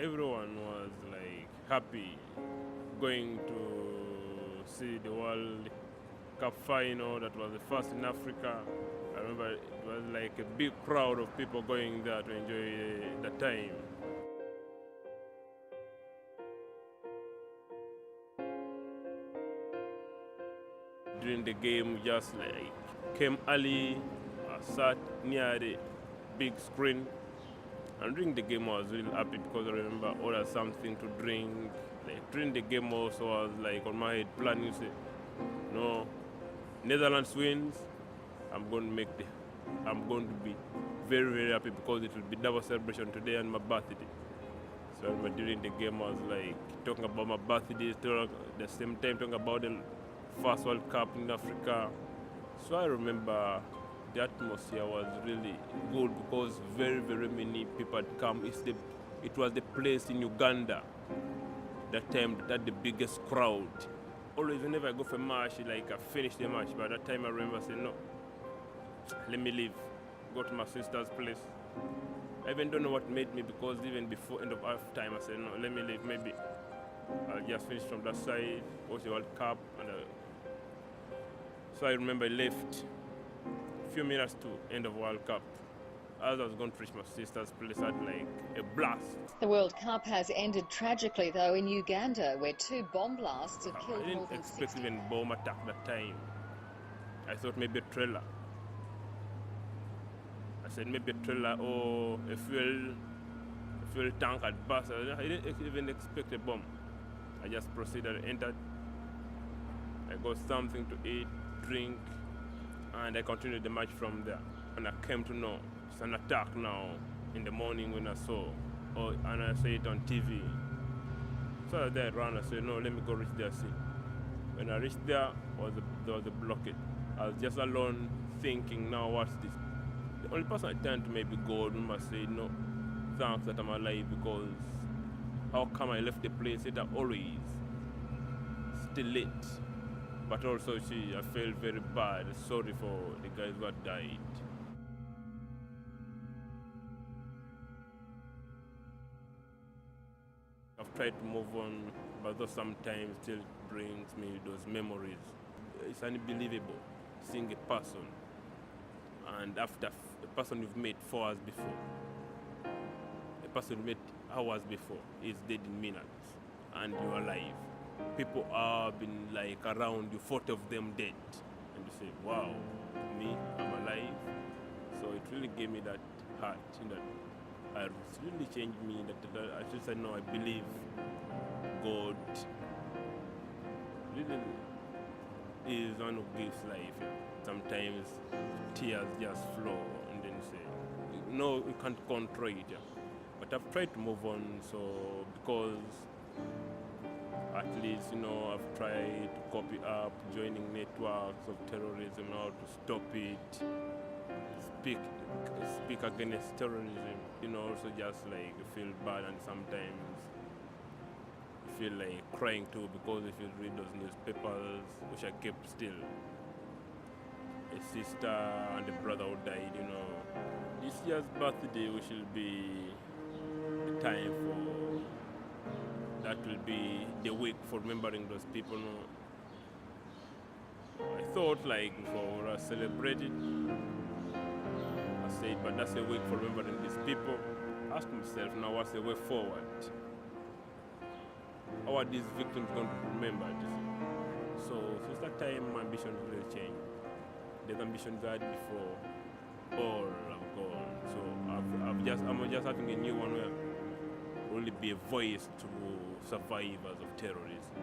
everyone was like happy going to see the World Cup final. That was the first in Africa. I remember it was like a big crowd of people going there to enjoy the time. During the game, we just like came early, sat near the big screen. And during the game, I was really happy because I remember ordered something to drink. Like during the game, also I was like on my head planning, say, no, Netherlands wins, I'm going to be very very happy because it will be double celebration today and my birthday. So I remember during the game, I was like talking about my birthday, at the same time talking about the first World Cup in Africa. So I remember the atmosphere was really good because very, very many people had come. It was the place in Uganda that time that had the biggest crowd. Always, whenever I go for a match, like I finish the match. By that time, I remember saying, no, let me leave, go to my sister's place. I even don't know what made me because even before end of half time, I said, no, let me leave. Maybe I'll just finish from that side, watch the World Cup. So I remember I left a few minutes to end of World Cup. As I was going to reach my sister's place, I had like a blast. The World Cup has ended tragically, though, in Uganda, where 2 bomb blasts have killed more than 60. I didn't expect even bomb attack that time. I thought maybe a trailer. I said maybe a trailer or a fuel tank had burst. I didn't even expect a bomb. I just proceeded, entered. I got something to eat, drink, and I continued the match from there. And I came to know it's an attack now in the morning when I saw, and I saw it on TV. So I ran, I said, no, let me go reach there, see. When I reached there, there was a blockade. I was just alone thinking, now what's this? The only person I turned to maybe God must say, no, thanks that I'm alive because how come I left the place that I always still late. But also I felt very bad, sorry for the guys who had died. I've tried to move on, but though sometimes still brings me those memories. It's unbelievable seeing a person, and after a person you've met 4 hours before, a person you met hours before is dead in minutes, and you're alive. People have been like around you, 40 of them dead, and you say, wow, me, I'm alive. So it really gave me that heart, that it's really changed me. That I should say, no, I believe God really is one who gives life. Sometimes tears just flow, and then you say, no, you can't control it. But I've tried to move on, so because at least, I've tried to copy up, joining networks of terrorism, how to stop it, speak against terrorism, also just like you feel bad and sometimes you feel like crying too because if you read those newspapers, which I kept still, a sister and a brother who died, This year's birthday, which will be the time for that will be the week for remembering those people. I thought like before I celebrated, I said, but that's a week for remembering these people. I asked myself now, what's the way forward? How are these victims going to be remembered? So since that time, my ambitions really changed. The ambitions I had before, all have gone. So I'm just having a new one where will only be a voice to survivors of terrorism.